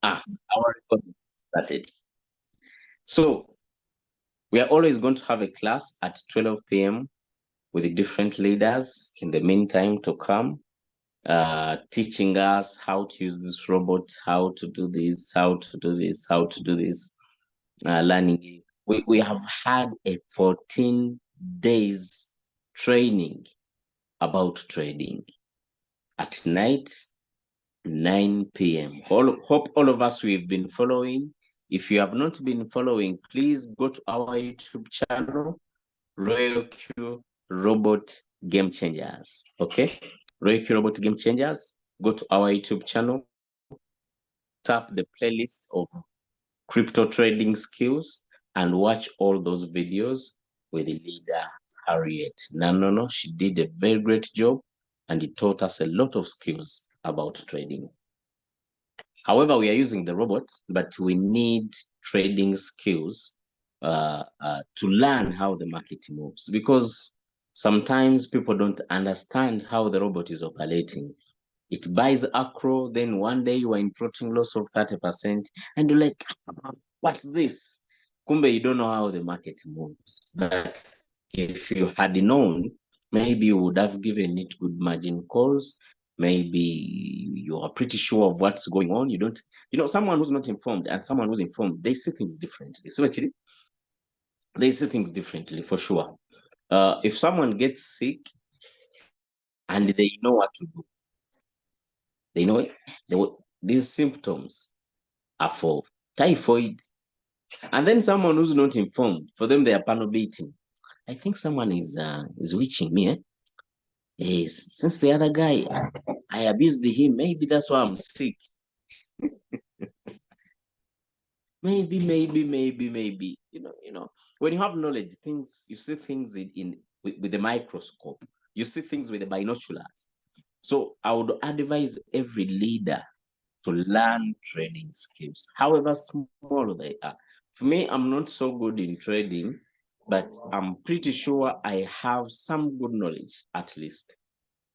Our recording started. So we are always going to have a class at 12 p.m. with different leaders in the meantime to come, teaching us how to use this robot, how to do this, how to do this, how to do this, learning it. We have had a 14 days training about trading at night, 9 p.m. Hope all of us we've been following. If you have not been following, please go to our YouTube channel, Royal Q Robot Game Changers. Okay, Royal Q Robot Game Changers. Go to our YouTube channel, tap the playlist of crypto trading skills, and watch all those videos with the leader Harriet. No, she did a very great job, and it taught us a lot of skills about trading. However, we are using the robot, but we need trading skills to learn how the market moves, because sometimes people don't understand how the robot is operating. It buys acro, then one day you are in floating loss of 30%, and you're like, what's this? Kumbe, you don't know how the market moves. But if you had known, maybe you would have given it good margin calls. Maybe you are pretty sure of what's going on. You don't, someone who's not informed and someone who's informed, they see things differently. Especially, they see things differently for sure. If someone gets sick and they know what to do, they know it. These symptoms are for typhoid. And then someone who's not informed, for them they are panobating. I think someone is reaching me. Yes, since the other guy, I abused him. Maybe that's why I'm sick. Maybe. When you have knowledge, things you see things with the microscope. You see things with the binoculars. So I would advise every leader to learn trading skills, however small they are. For me, I'm not so good in trading, but I'm pretty sure I have some good knowledge, at least.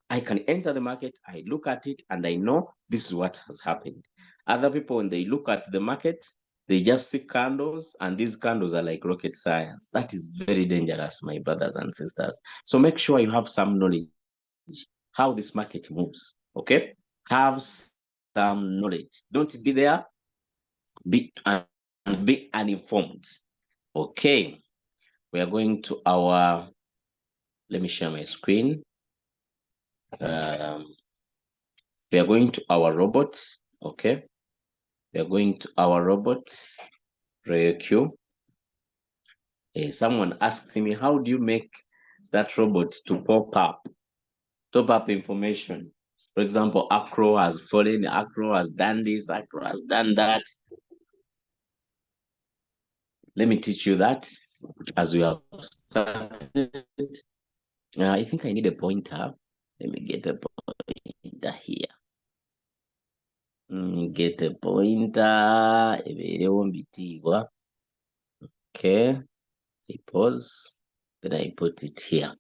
I can enter the market, I look at it, and I know this is what has happened. Other people, when they look at the market, they just see candles, and these candles are like rocket science. That is very dangerous, my brothers and sisters. So make sure you have some knowledge how this market moves. Okay? Have some knowledge. Don't be there, be uninformed. Okay. We are going to our, let me share my screen. We are going to our robot. Okay. We are going to our robot, ReQ. Someone asked me, how do you make that robot to pop up information? For example, Acro has fallen, Acro has done this, Acro has done that. Let me teach you that as we have started. I think I need a pointer. Let me get a pointer here. Get a pointer. Okay. I pause. Then I put it here.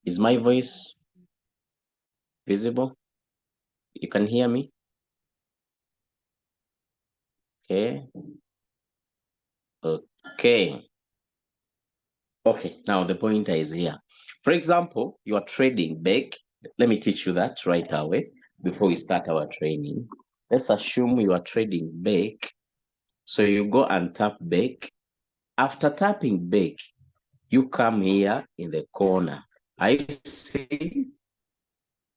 Is my voice visible? You can hear me? Okay. Okay. Okay, now the pointer is here. For example, you are trading back. Let me teach you that right away before we start our training. Let's assume you are trading back. So you go and tap back. After tapping back, you come here in the corner. I see.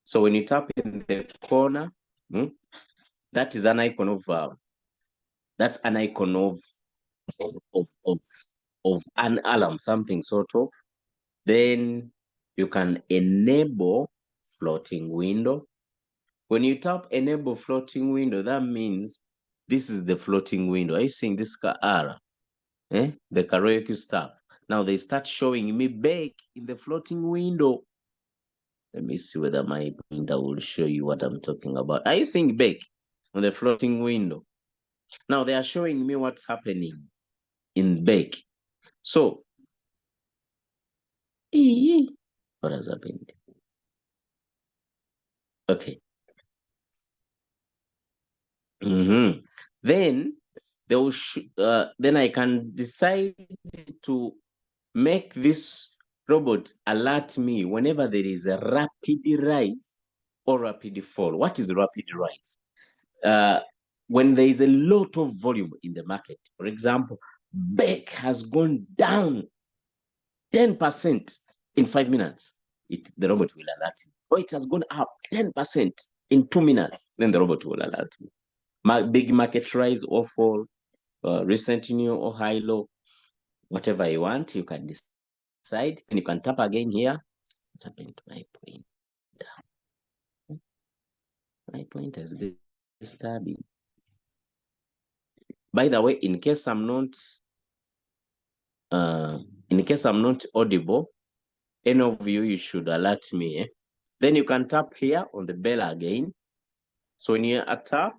So when you tap in the corner, that is an icon of that's an icon of an alarm, something sort of. Then you can enable floating window. When you tap enable floating window, that means this is the floating window. Are you seeing this R? The karaoke stuff. Now they start showing me back in the floating window. Let me see whether my pointer will show you what I'm talking about. Are you seeing back on the floating window? Now they are showing me what's happening in back. So, what has happened? Okay. Then they will then I can decide to make this robot alert me whenever there is a rapid rise or rapid fall. What is rapid rise? When there is a lot of volume in the market. For example, Beck has gone down 10% in 5 minutes. The robot will alert me. Or it has gone up 10% in 2 minutes. Then the robot will alert me. Big market rise or fall, recent new or high low, whatever you want, you can decide. And you can tap again here. Tap into my point. My point is disturbing. By the way, in case I'm not audible, any of you should alert me. Then you can tap here on the bell again. So when you're at tap,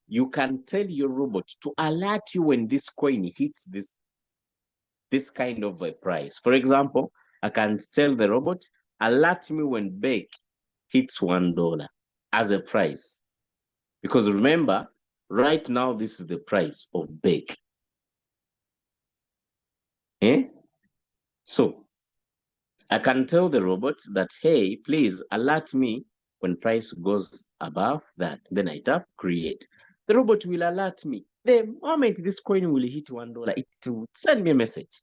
you can tell your robot to alert you when this coin hits this kind of a price. For example, I can tell the robot, alert me when Beck hits $1 as a price. Because remember, right now, this is the price of Beck. So I can tell the robot that, hey, please alert me when price goes above that. Then I tap create. The robot will alert me. The moment this coin will hit $1, it will send me a message.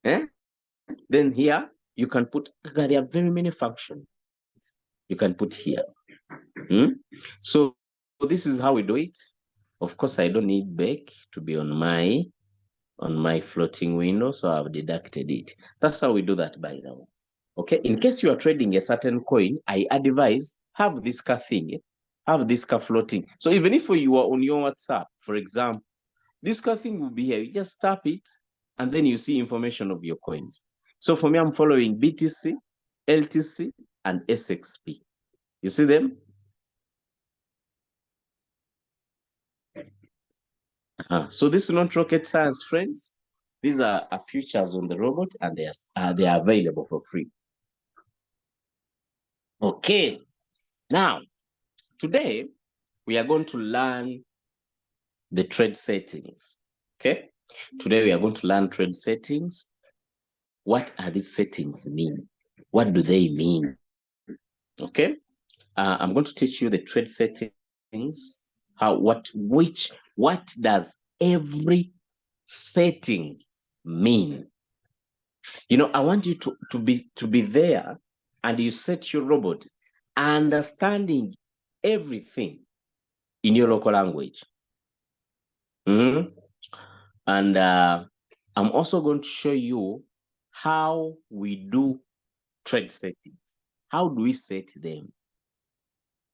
Then here, you can put, there are very many functions you can put here. So this is how we do it. Of course, I don't need Beck to be on my floating window, so I've deducted it. That's how we do that, by the way. Okay, in case you are trading a certain coin, I advise have this car thing, have this car floating. So even if you are on your WhatsApp, for example, this car thing will be here. You just tap it, and then you see information of your coins. So for me, I'm following BTC, LTC, and SXP. You see them? So this is not rocket science, friends. These are features on the robot, and they are available for free. Okay, now today we are going to learn the trade settings. Okay, today we are going to learn trade settings. What are these settings mean? What do they mean? Okay, I'm going to teach you the trade settings. What does every setting mean? I want you to be there, and you set your robot understanding everything in your local language. And I'm also going to show you how we do trade settings. How do we set them?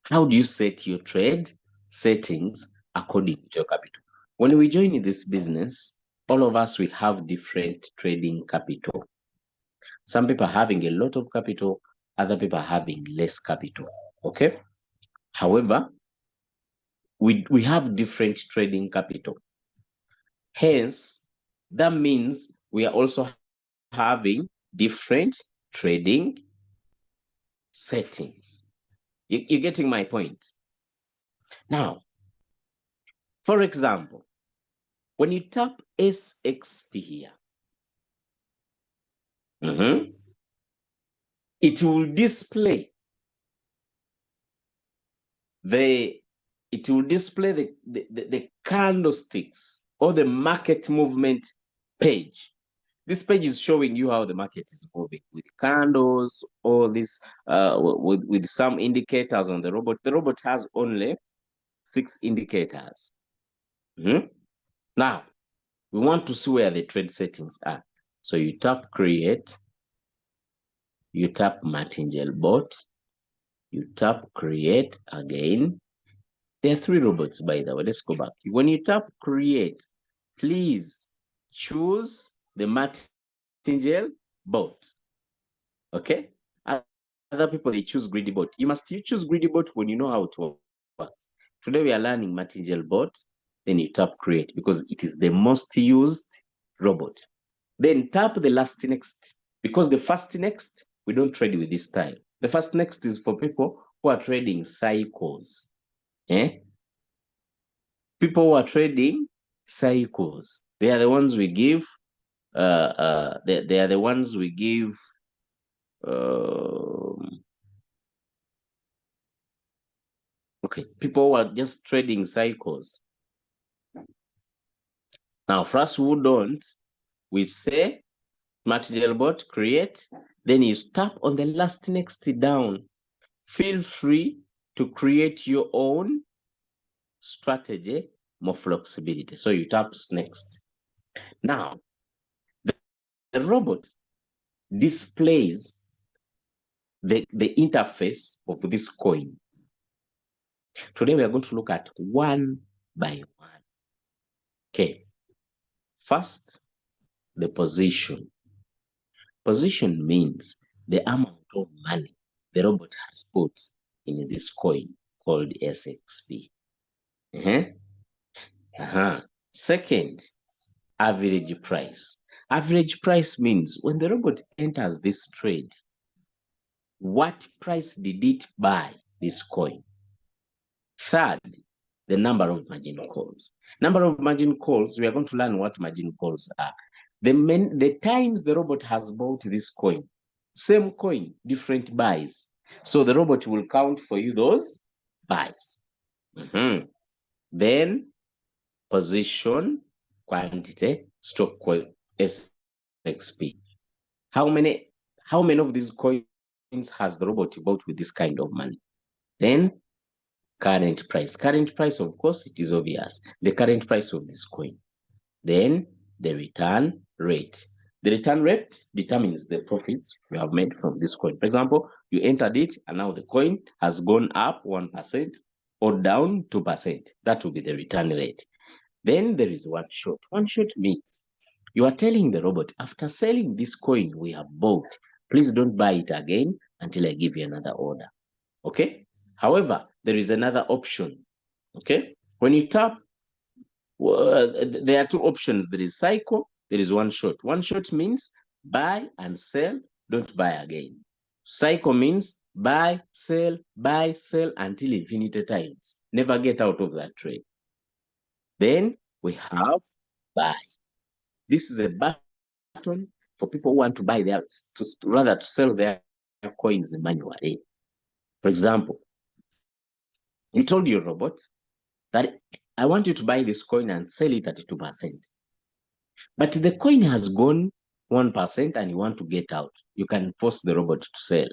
How do you set your trade settings according to your capital? When we join in this business, all of us, we have different trading capital. Some people are having a lot of capital, other people are having less capital. Okay. However, we have different trading capital. Hence, that means we are also having different trading settings. You're getting my point? Now, for example, when you tap SXP here, it will display the candlesticks or the market movement page. This page is showing you how the market is moving with candles, all this, with some indicators on the robot. The robot has only 6 indicators. Now, we want to see where the trade settings are. So you tap create, you tap martingale bot, you tap create again. There are 3 robots, by the way. Let's go back. When you tap create, please choose the martingale bot. Okay? Other people, they choose greedy bot. You choose greedy bot when you know how to work. Today we are learning martingale bot. Then you tap create because it is the most used robot. Then tap the last next, because the first next, we don't trade with this style. The first next is for people who are trading cycles. People who are trading cycles. They are the ones we give. They are the ones we give. Okay, people who are just trading cycles. Now, for us who don't, we say Smart Jailbot create. Then you tap on the last next down. Feel free to create your own strategy, more flexibility. So you tap next. Now, the robot displays the interface of this coin. Today, we are going to look at one by one. Okay. First, the position. Position means the amount of money the robot has put in this coin called SXP. Second, average price. Average price means when the robot enters this trade, what price did it buy this coin? Third, the number of margin calls. Number of margin calls, we are going to learn what margin calls are. The times the robot has bought this coin, same coin, different buys. So the robot will count for you those buys. Then position, quantity, stock SXP. How many of these coins has the robot bought with this kind of money? Then current price. Current price, of course, it is obvious. The current price of this coin. Then the return rate. The return rate determines the profits you have made from this coin. For example, you entered it and now the coin has gone up 1% or down 2%. That will be the return rate. Then there is one shot. One shot means you are telling the robot, after selling this coin we have bought, please don't buy it again until I give you another order. Okay? However, there is another option. Okay? When you tap, there are two options. There is cycle, there is one shot. One shot means buy and sell, don't buy again. Cycle means buy, sell until infinite times. Never get out of that trade. Then we have buy. This is a button for people who want to buy their, rather to sell their coins manually. For example, you told your robot that I want you to buy this coin and sell it at 2%. But the coin has gone 1% and you want to get out. You can force the robot to sell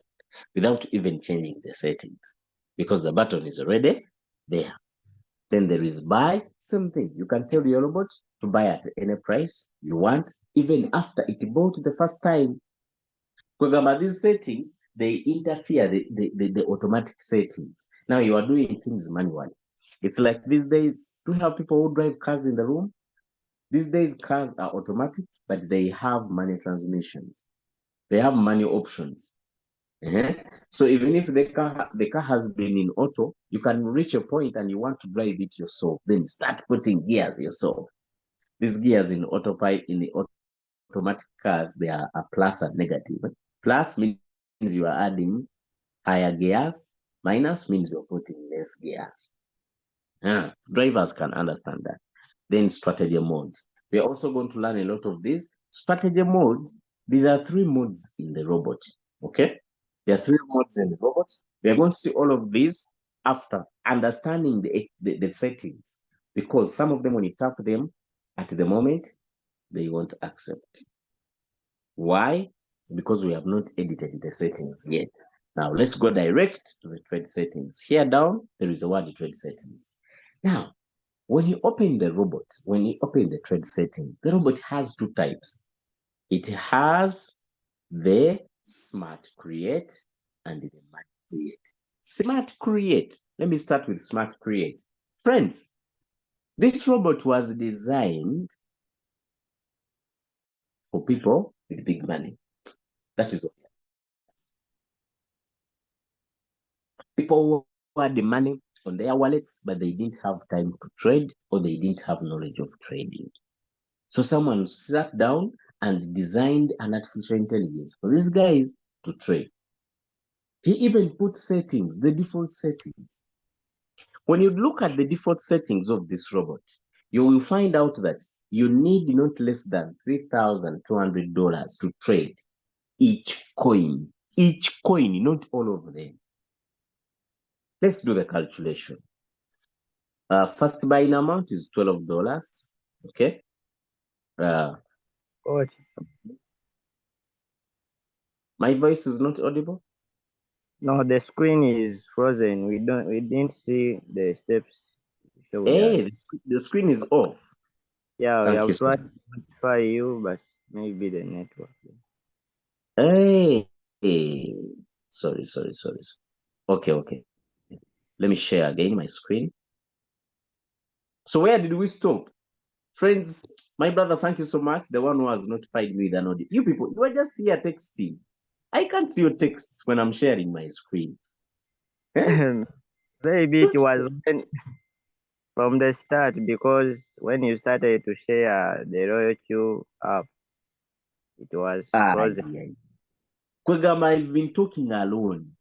without even changing the settings because the button is already there. Then there is buy, same thing. You can tell your robot to buy at any price you want, even after it bought the first time. Because these settings, they interfere, the automatic settings. Now you are doing things manually. It's like these days, do you have people who drive cars in the room? These days, cars are automatic, but they have manual transmissions. They have manual options. So even if the car has been in auto, you can reach a point and you want to drive it yourself. Then you start putting gears yourself. These gears in autopilot, in the automatic cars, they are a plus and negative. Plus means you are adding higher gears. Minus means you're putting less gears. Drivers can understand that. Then strategy mode. We are also going to learn a lot of these. Strategy mode, these are 3 modes in the robot. Okay? There are 3 modes in the robot. We are going to see all of these after understanding the settings. Because some of them, when you tap them at the moment, they won't accept. Why? Because we have not edited the settings yet. Now, let's go direct to the trade settings. Here down, there is a word trade settings. Now, when you open the robot, when you open the trade settings, the robot has 2 types. It has the smart create and the manual create. Smart create. Let me start with smart create. Friends, this robot was designed for people with big money. That is what it is. People who had the money on their wallets, but they didn't have time to trade or they didn't have knowledge of trading. So someone sat down and designed an artificial intelligence for these guys to trade. He even put settings, the default settings. When you look at the default settings of this robot, you will find out that you need not less than $3,200 to trade each coin. Each coin, not all of them. Let's do the calculation. First buying amount is $12. Okay. Coach, My voice is not audible. no, the screen is frozen. We didn't see the steps showed Hey, us. the screen is off. Yeah, we Thank you have so tried much. to notify you, but maybe the network. Hey, sorry. Okay. Let me share again my screen. So where did we stop? Friends, my brother, thank you so much. The one who has notified me with an audio. You people, you are just here texting. I can't see your texts when I'm sharing my screen. Eh? Maybe it Don't was text. from the start, because when you started to share the Royal Q app, it was frozen. Yeah. Kwegama, I've been talking alone.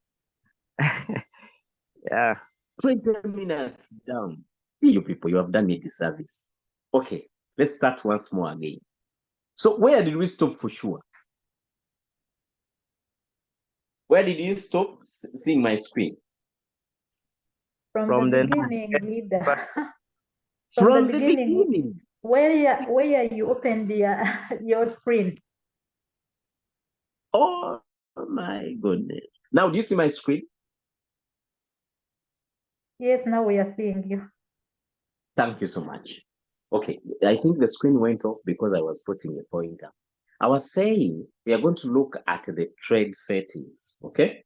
Yeah. 20 minutes down. You people, you have done me a disservice. Okay, let's start once more again. So where did we stop for sure? Where did you stop seeing my screen? From From the the beginning, leader. From the beginning. Where you opened your screen. Oh my goodness. Now, do you see my screen? Yes, now we are seeing you. Thank you so much. Okay, I think the screen went off because I was putting a pointer. I was saying we are going to look at the trade settings, okay?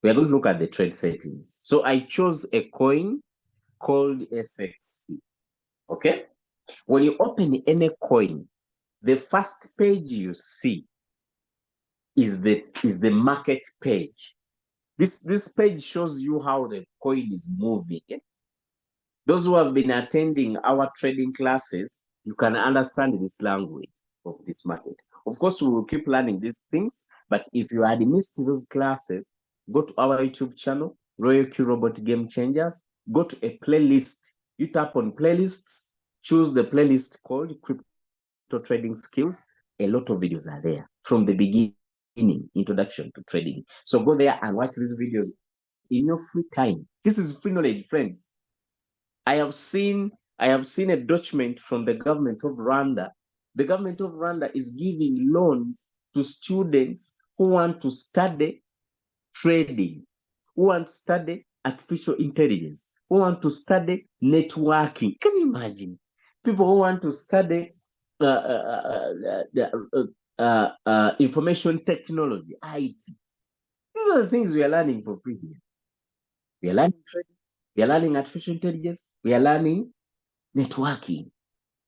We are going to look at the trade settings. So I chose a coin called SXP, okay? When you open any coin, the first page you see is the market page. This page shows you how the coin is moving. Those who have been attending our trading classes, you can understand this language of this market. Of course, we will keep learning these things, but if you had missed those classes, go to our YouTube channel, Royal Q Robot Game Changers, go to a playlist. You tap on playlists, choose the playlist called Crypto Trading Skills. A lot of videos are there from the beginning, introduction to trading. So go there and watch these videos in your free time. This is free knowledge, friends. I have seen a document from the government of Rwanda. The government of Rwanda is giving loans to students who want to study trading, who want to study artificial intelligence, who want to study networking. Can you imagine? People who want to study information technology, IT. These are the things we are learning for free here. We are learning trading, we are learning artificial intelligence, we are learning networking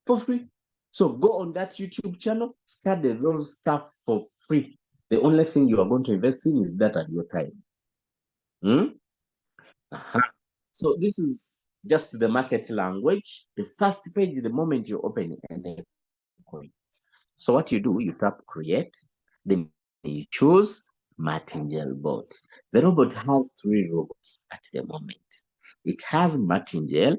for free. So go on that YouTube channel, study those stuff for free. The only thing you are going to invest in is that at your time. So this is just the market language. The first page, the moment you open any coin. So what you do, you tap create, then you choose Martingale bot. The robot has 3 robots at the moment. It has Martingale,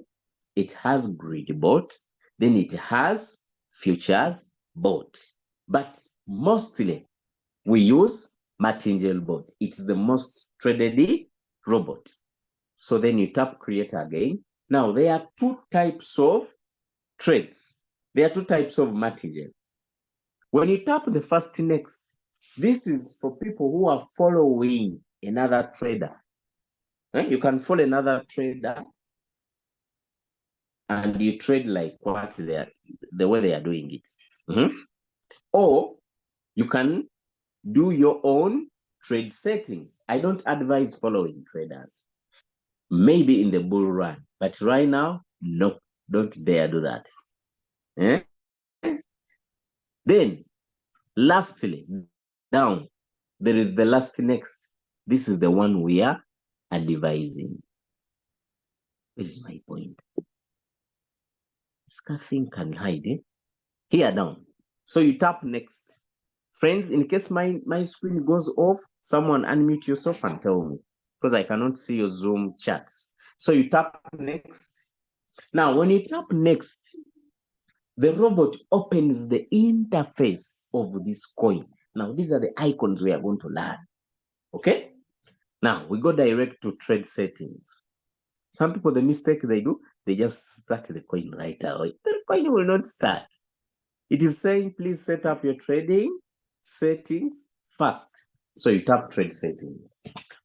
it has grid bot, then it has futures bot. But mostly we use Martingale bot. It's the most traded robot. So then you tap create again. Now there are 2 types of trades. There are 2 types of Martingale. When you tap the first next, this is for people who are following another trader. You can follow another trader and you trade like what the way they are doing it. Or you can do your own trade settings. I don't advise following traders. Maybe in the bull run, but right now, no, don't dare do that. Then, lastly, down, there is the last next. This is the one we are advising. Where is my point? Scaffing can hide it. Here down. So you tap next. Friends, in case my screen goes off, someone unmute yourself and tell me, because I cannot see your Zoom chats. So you tap next. Now, when you tap next, the robot opens the interface of this coin. Now, these are the icons we are going to learn. Okay? Now, we go direct to trade settings. Some people, the mistake they do, they just start the coin right away. The coin will not start. It is saying, please set up your trading settings first. So you tap trade settings.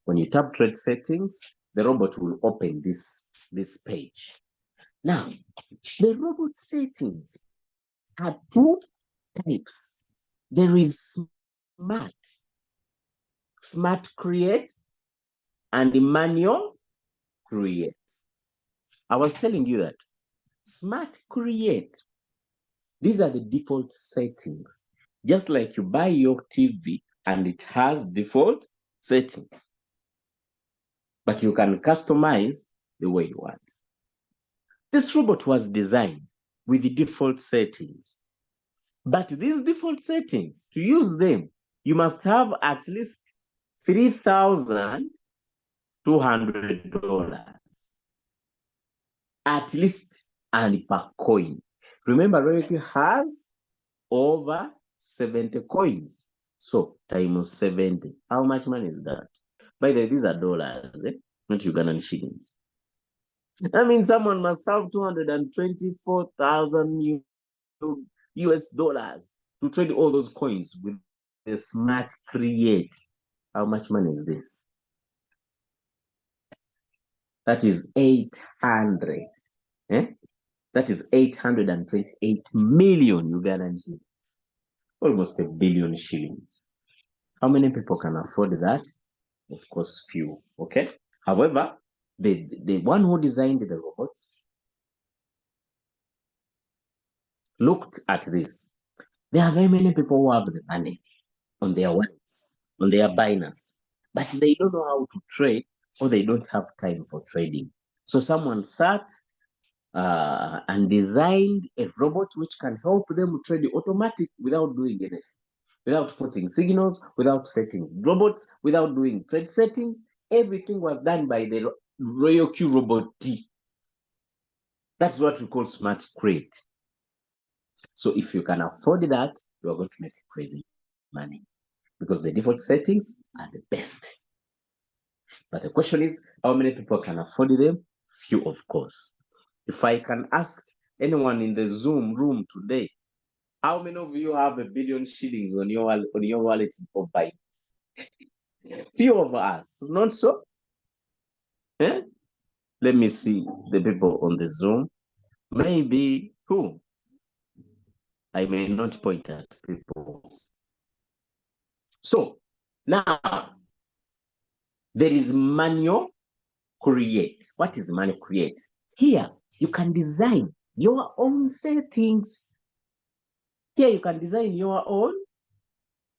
When you tap trade settings, the robot will open this page. Now, the robot settings are two types. There is smart create, and manual create. I was telling you that smart create, these are the default settings. Just like you buy your TV and it has default settings, but you can customize the way you want. This robot was designed with the default settings, but these default settings, to use them, you must have at least $3,200 at least, and per coin. Remember, Royalty has over 70 coins. So times 70. How much money is that? By the way, these are dollars, not Ugandan shillings. I mean, someone must have 224,000 US dollars to trade all those coins with the smart create. How much money is this? That is 800. That is 828 million Ugandan shillings. Almost a billion shillings. How many people can afford that? Of course, few. Okay. However, the one who designed the robot looked at this. There are very many people who have the money on their wallets, on their Binance, but they don't know how to trade, or they don't have time for trading. So someone sat and designed a robot which can help them trade automatic without doing anything, without putting signals, without setting robots, without doing trade settings. Everything was done by the Royal Q Robot T. That's what we call smart trade. So if you can afford that, you are going to make crazy money, because the default settings are the best. But the question is, how many people can afford them? Few, of course. If I can ask anyone in the Zoom room today, how many of you have a billion shillings on your wallet of Binance? Few of us, not so? Eh? Let me see the people on the Zoom. Maybe two. I may not point at people. So now there is manual create. What is manual create? Here you can design your own settings. Here you can design your own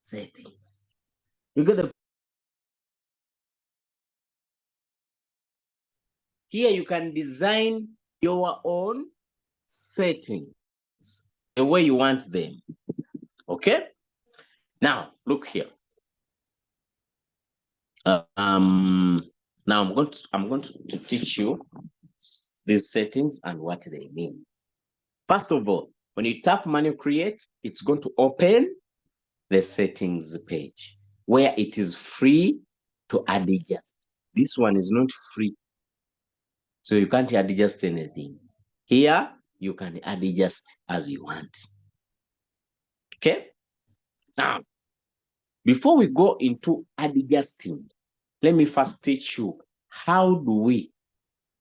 settings. You get the Here you can design your own settings the way you want them. Okay? Now look here. Now I'm going to teach you these settings and what they mean. First of all, when you tap manual create, it's going to open the settings page where it is free to adjust. This one is not free, so you can't adjust anything. Here you can adjust as you want. Okay? Now, before we go into adjusting, let me first teach you how do we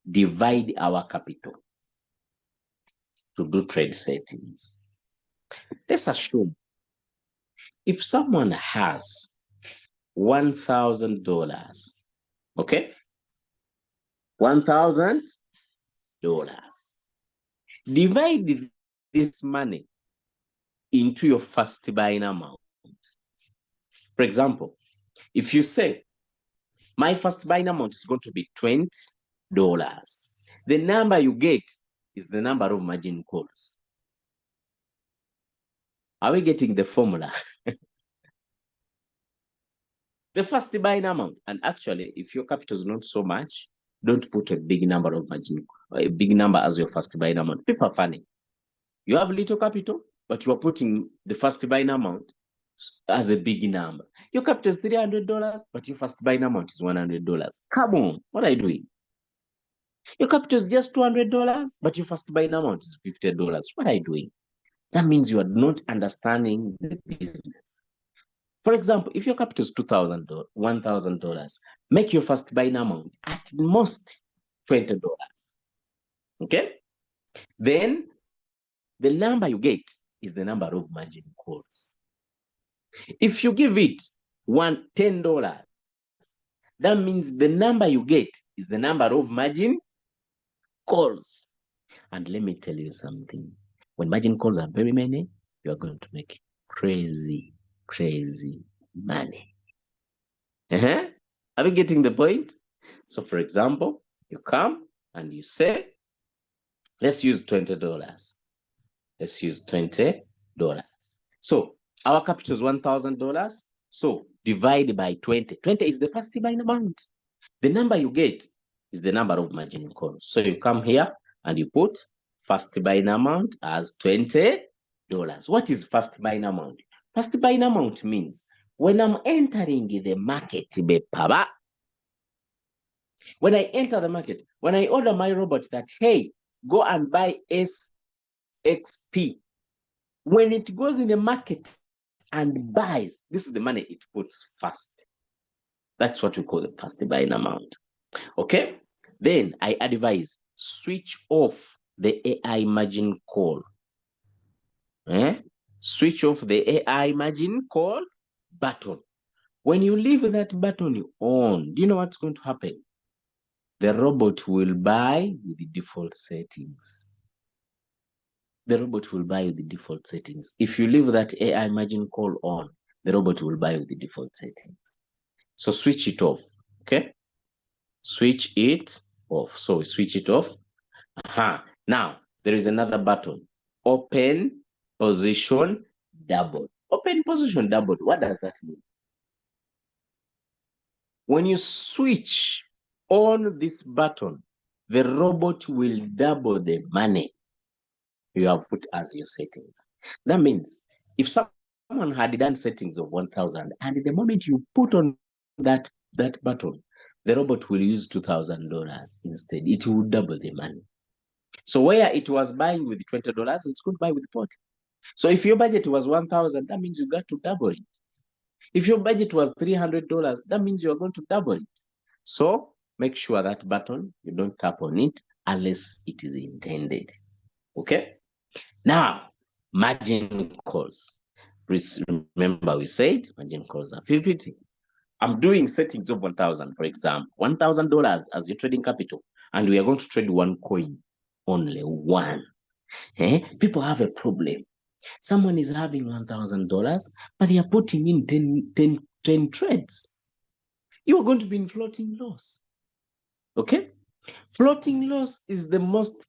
divide our capital to do trade settings. Let's assume if someone has $1,000, okay? $1,000. Divide this money into your first buying amount. For example, if you say, my first buying amount is going to be $20, the number you get is the number of margin calls. Are we getting the formula? The first buying amount, and actually, if your capital is not so much, don't put a big number of margin, a big number as your first buying amount. People are funny. You have little capital, but you are putting the first buying amount as a big number. Your capital is $300, but your first buying amount is $100. Come on, what are you doing? Your capital is just $200, but your first buying amount is $50. What are you doing? That means you are not understanding the business. For example, if your capital is $1,000, make your first buying amount at most $20. Okay? Then the number you get is the number of margin calls. If you give it $10, that means the number you get is the number of margin calls. And let me tell you something. When margin calls are very many, you are going to make crazy money. Are you getting the point? So for example, you come and you say, let's use $20. Let's use $20. So our capital is $1,000. So divide by 20. 20 is the first buying amount. The number you get is the number of margin calls. So you come here and you put first buying amount as $20. What is first buying amount? First buying amount means when I'm entering the market, when I enter the market, when I order my robot that, hey, go and buy SXP, when it goes in the market and buys, this is the money it puts first. That's what we call the first buying amount. Okay? Then I advise switch off the AI margin call. Switch off the AI margin call button. When you leave that button on, do you know what's going to happen? The robot will buy with the default settings. The robot will buy with the default settings. If you leave that AI margin call on, the robot will buy with the default settings. So switch it off, okay? Switch it off. So we switch it off. Now, there is another button. Open position double. Open position double. What does that mean? When you switch on this button, the robot will double the money you have put as your settings. That means if someone had done settings of 1,000 and the moment you put on that button, the robot will use $2,000 instead. It will double the money. So where it was buying with $20, it's going to buy with 40. So if your budget was 1,000, that means you got to double it. If your budget was $300, that means you're going to double it. So make sure that button, you don't tap on it unless it is intended. Okay? Now, margin calls. Remember we said margin calls are 50. I'm doing settings of 1,000, for example, $1,000 as your trading capital, and we are going to trade one coin, only one. People have a problem. Someone is having $1,000, but they are putting in 10 trades. You are going to be in floating loss. Okay? Floating loss is the most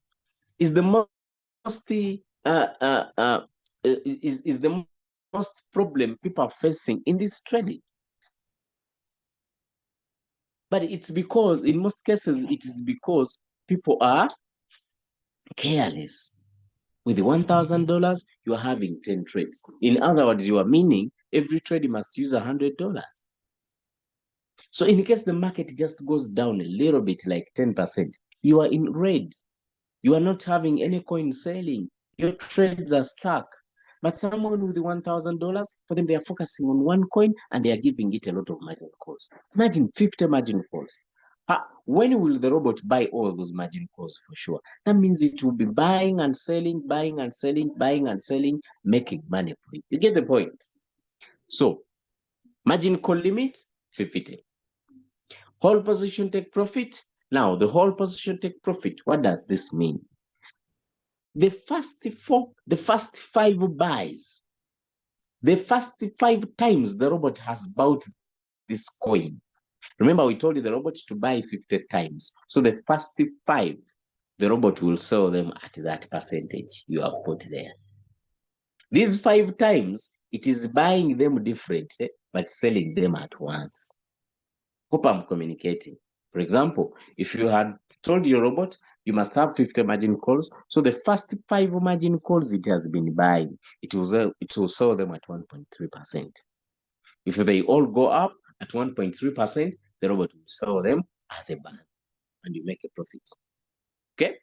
problem people are facing in this trading. But it's because, in most cases, it is because people are careless. With $1,000, you are having 10 trades. In other words, you are meaning every trade must use $100. So in case the market just goes down a little bit, like 10%, you are in red. You are not having any coin selling. Your trades are stuck. But someone with the $1,000, for them, they are focusing on one coin and they are giving it a lot of margin calls. Imagine 50 margin calls. When will the robot buy all those margin calls for sure? That means it will be buying and selling, buying and selling, buying and selling, making money for it. You get the point? So, margin call limit, 50. Whole position take profit. Now, the whole position take profit, what does this mean? The first 5 buys, the first 5 times the robot has bought this coin. Remember, we told the robot to buy 50 times. So the first 5, the robot will sell them at that percentage you have put there. These 5 times, it is buying them differently, but selling them at once. Hope I'm communicating. For example, if you had told your robot you must have 50 margin calls, so the first 5 margin calls it has been buying, it will sell them at 1.3%. If they all go up at 1.3%, the robot will sell them as a band, and you make a profit. Okay?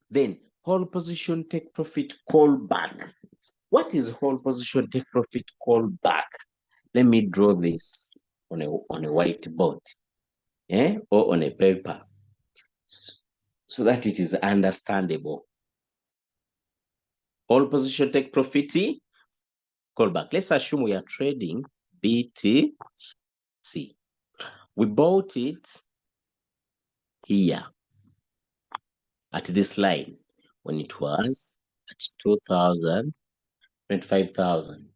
Then hold position, take profit, call back. What is hold position, take profit, call back? Let me draw this on a whiteboard, or on a paper, so that it is understandable. Hold position, take profit, call back. Let's assume we are trading BTC. We bought it here at this line when it was at 2,000, 25,000.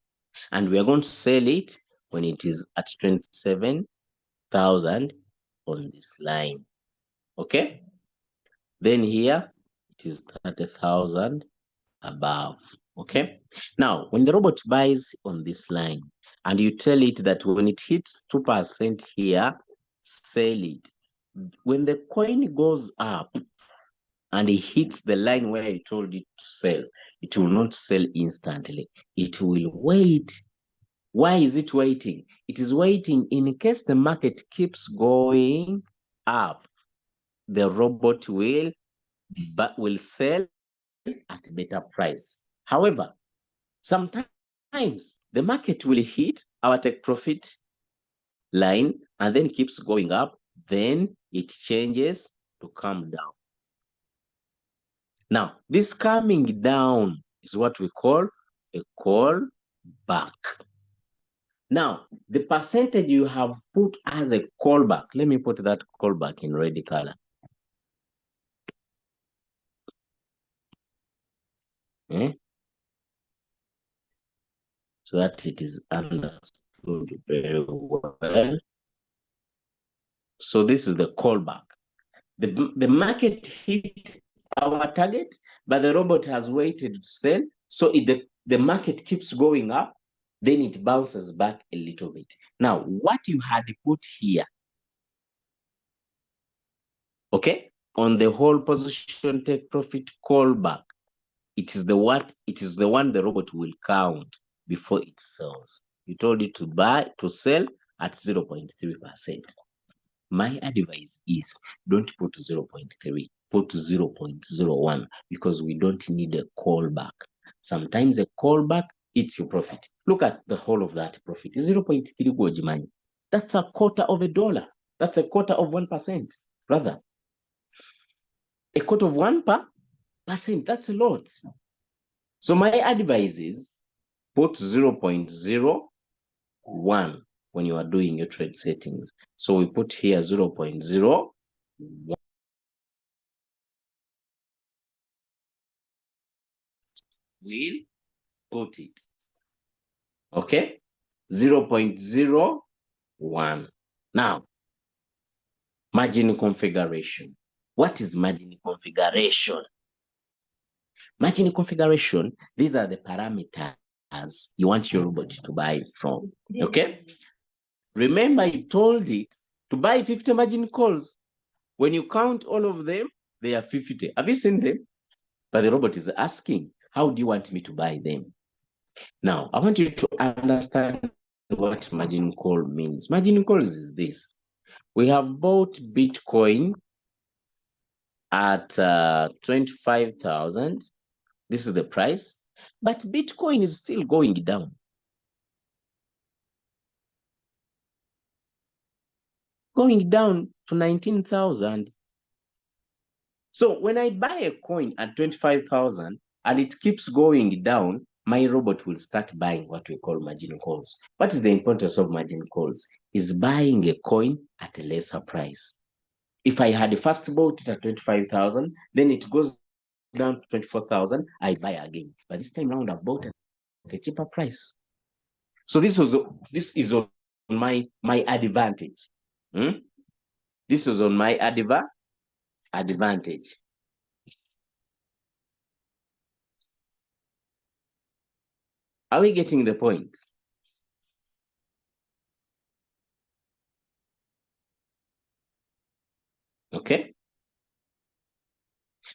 And we are going to sell it when it is at 27,000 on this line. Okay? Then here it is 30,000 above. Okay? Now, when the robot buys on this line and you tell it that when it hits 2% here, sell it. When the coin goes up and it hits the line where I told it to sell, it will not sell instantly. It will wait. Why is it waiting? It is waiting in case the market keeps going up. The robot will sell at a better price. However, sometimes the market will hit our take profit line and then keeps going up. Then it changes to come down. Now, this coming down is what we call a call back. Now, the percentage you have put as a callback, let me put that callback in red color. So that it is understood very well. So this is the callback. The market hit our target, but the robot has waited to sell. So if the market keeps going up, then it bounces back a little bit. Now, what you had put here, okay, on the whole position take profit callback, it is the one the robot will count before it sells. You told it to sell at 0.3%. My advice is don't put 0.3, put 0.01, because we don't need a callback. Sometimes a callback eats your profit. Look at the whole of that profit. 0.3 gojimani. That's a quarter of a dollar. That's a quarter of 1%. Rather, a quarter of 1%, that's a lot. So my advice is put 0.01 when you are doing your trade settings. So we put here 0.01. We'll put it. Okay? 0.01. Now, margin configuration. What is margin configuration? Margin configuration, these are the parameters you want your robot to buy from. Okay? Remember, you told it to buy 50 margin calls. When you count all of them, they are 50. Have you seen them? But the robot is asking, how do you want me to buy them? Now, I want you to understand what margin call means. Margin calls is this. We have bought Bitcoin at 25,000. This is the price, but Bitcoin is still going down. Going down to 19,000. So when I buy a coin at 25,000 and it keeps going down, my robot will start buying what we call margin calls. What is the importance of margin calls? Is buying a coin at a lesser price. If I had first bought it at 25,000, then it goes down to 24,000, I buy again. But this time around, I bought at a cheaper price. So this is on my advantage. This is on my advantage. Are we getting the point? Okay.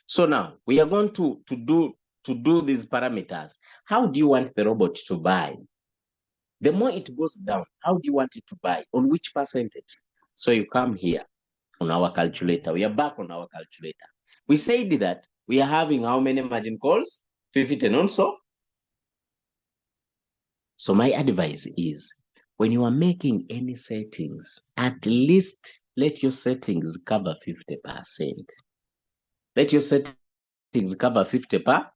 So now we are going to do these parameters. How do you want the robot to buy? The more it goes down, how do you want it to buy? On which percentage? So you come here on our calculator. We are back on our calculator. We said that we are having how many margin calls? 50 also. So my advice is, when you are making any settings, at least let your settings cover 50%. Let your settings cover 50%.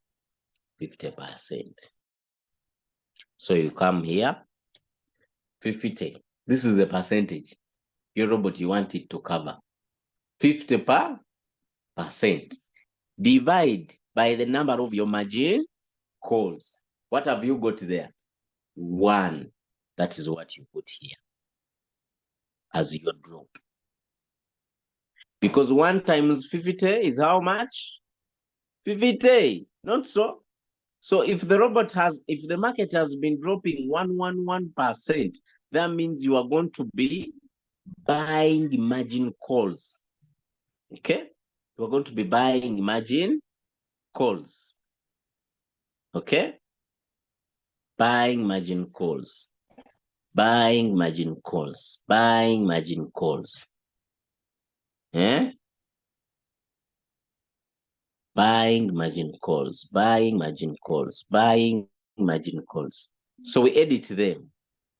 So you come here, 50. This is the percentage your robot you want it to cover. 50%. Divide by the number of your margin calls. What have you got there? 1. That is what you put here as your drop. Because 1 times 50 is how much? 50. Not so. So if the market has been dropping 111%, that means you are going to be buying margin calls. Okay? You are going to be buying margin calls. Okay? Buying margin calls. Buying margin calls. Buying margin calls. Eh? Buying margin calls. Buying margin calls. Buying margin calls. So we edit them.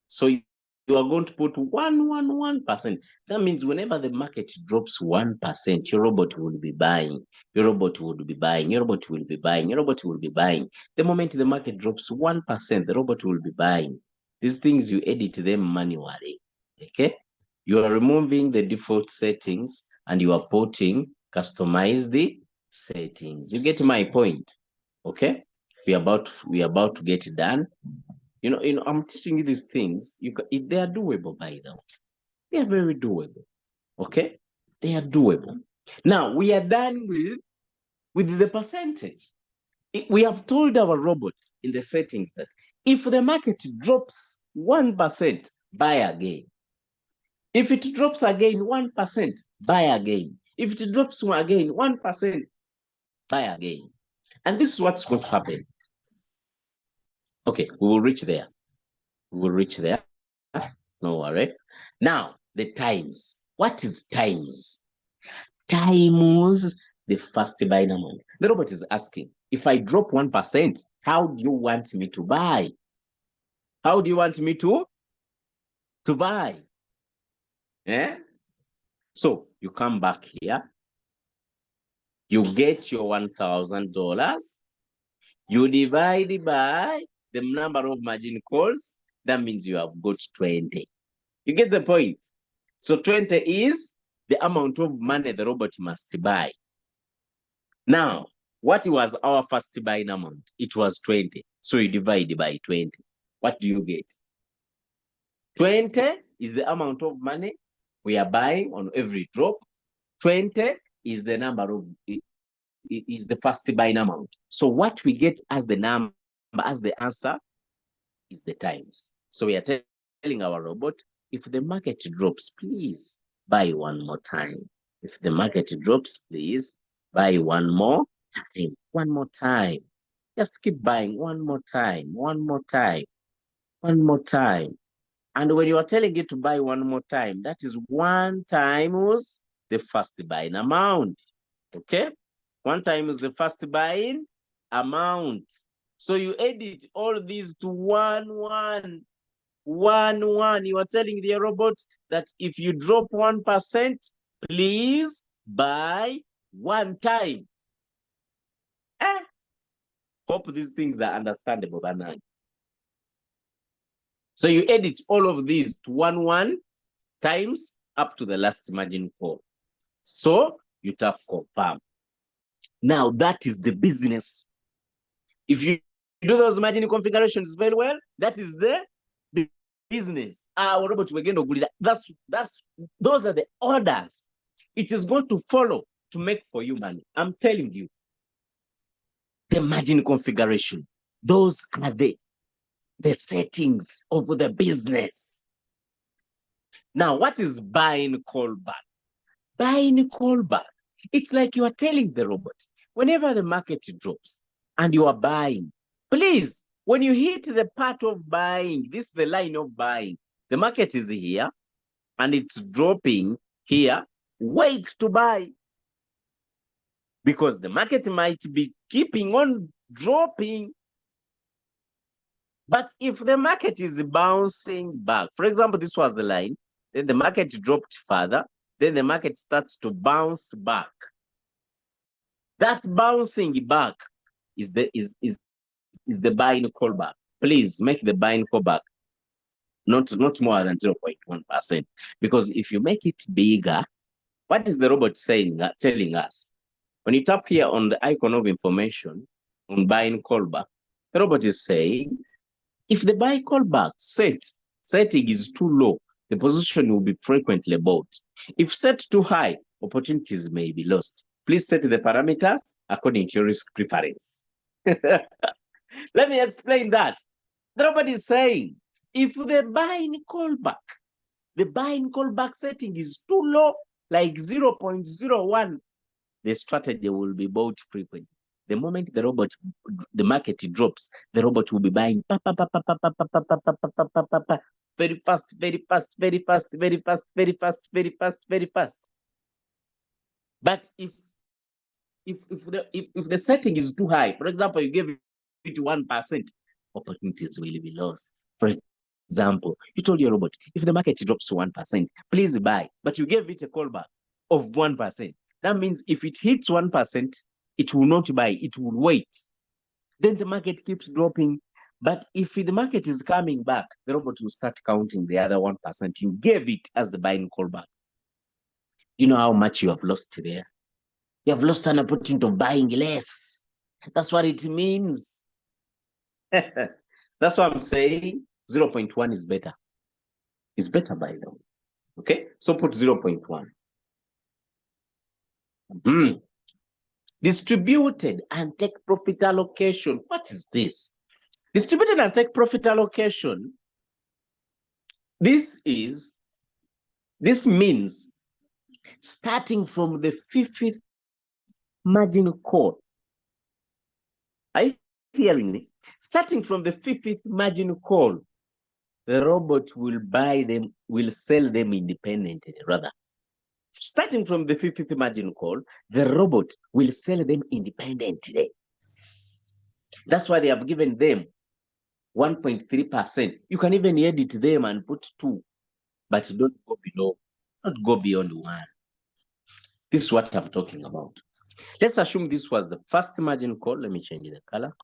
So you are going to put 111%. That means whenever the market drops 1%, your robot will be buying. Your robot would be buying. Your robot will be buying. Your robot will be buying. The moment the market drops 1%, the robot will be buying. These things you edit them manually. Okay? You are removing the default settings and you are putting customized settings. You get my point? Okay? We are about to get done. You know, I'm teaching you these things. They are doable, by the way. They are very doable. Okay, they are doable. Now we are done with the percentage. We have told our robot in the settings that if the market drops 1%, buy again. If it drops again 1%, buy again. If it drops again 1%, buy again. And this is what's going to happen. Okay, we will reach there. We will reach there. No worry. Now, the times. What is times? Times the first buy amount. The robot is asking, if I drop 1%, how do you want me to buy? How do you want me to buy? Eh? So you come back here. You get your $1,000. You divide by the number of margin calls. That means you have got 20. You get the point? So 20 is the amount of money the robot must buy. Now, what was our first buying amount? It was 20. So you divide by 20. What do you get? 20 is the amount of money we are buying on every drop. 20 is the number of, is the first buying amount. So what we get as the number, as the answer, is the times. So we are telling our robot, if the market drops, please buy one more time. If the market drops, please buy one more time. One more time. Just keep buying one more time, one more time, one more time. And when you are telling it to buy one more time, that is 1 times the first buying amount. Okay? 1 times the first buying amount. So you edit all these to 1, 1, 1, 1. You are telling the robot that if you drop 1%, please buy 1 time. Hope these things are understandable, Banan. So you edit all of these to 1, 1 times up to the last margin call. So you tap confirm. Now that is the business. If you do those margin configurations very well, that is the business. Those are the orders it is going to follow to make for you money. I'm telling you. The margin configuration, those are the settings of the business. Now, what is buying callback? buying callback. It's like you are telling the robot, whenever the market drops and you are buying, please, when you hit the part of buying, this is the line of buying. The market is here and it's dropping here. Wait to buy. Because the market might be keeping on dropping. But if the market is bouncing back, for example, this was the line, then the market dropped further, then the market starts to bounce back. That bouncing back is the buying callback. Please make the buying callback not more than 0.1%. Because if you make it bigger, what is the robot telling us? When you tap here on the icon of information on buying callback, the robot is saying, if the buy callback setting is too low, the position will be frequently bought. If set too high, opportunities may be lost. Please set the parameters according to your risk preference. Let me explain that. The robot is saying, if the buying callback setting is too low, like 0.01, the strategy will be bought frequently. The moment the market drops, the robot will be buying very fast, very fast, very fast, very fast, very fast, very fast, very fast. But if the setting is too high, for example, you give it 1%, opportunities will be lost. For example, you told your robot, if the market drops 1%, please buy, but you gave it a callback of 1%. That means if it hits 1%, it will not buy, it will wait. Then the market keeps dropping. But if the market is coming back, the robot will start counting the other 1% you gave it as the buying callback. You know how much you have lost there? You have lost an opportunity of buying less. That's what it means. That's what I'm saying. 0.1 is better. It's better by the way. Okay, so put 0.1. Distributed and take profit allocation. What is this? Distributed and take profit allocation. This means starting from the 50th margin call. Are you hearing me? Starting from the 50th margin call, the robot will buy them, will sell them independently, rather. Starting from the 50th margin call, the robot will sell them independently. That's why they have given them 1.3%. You can even edit them and put 2, but don't go below, don't go beyond 1. This is what I'm talking about. Let's assume this was the first margin call. Let me change the color.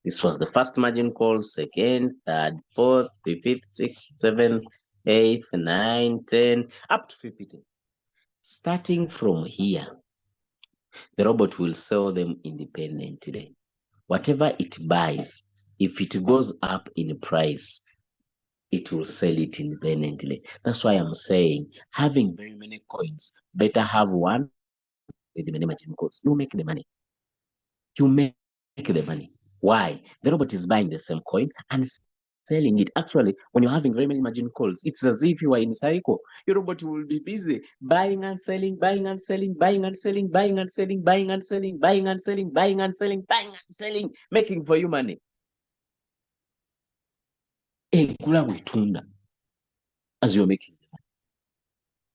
This was the first margin call, second, third, fourth, fifth, sixth, seventh, eighth, 9, 10, up to 15. Starting from here, the robot will sell them independently. Whatever it buys, if it goes up in price, it will sell it independently. That's why I'm saying having very many coins, better have one with many margin calls. You make the money. You make the money. Why? The robot is buying the same coin and selling it. Actually, when you're having very many margin calls, it's as if you are in cycle. Your robot will be busy buying and selling, buying and selling, buying and selling, buying and selling, buying and selling, buying and selling, buying and selling, buying and selling, making for you money. As you're making the money.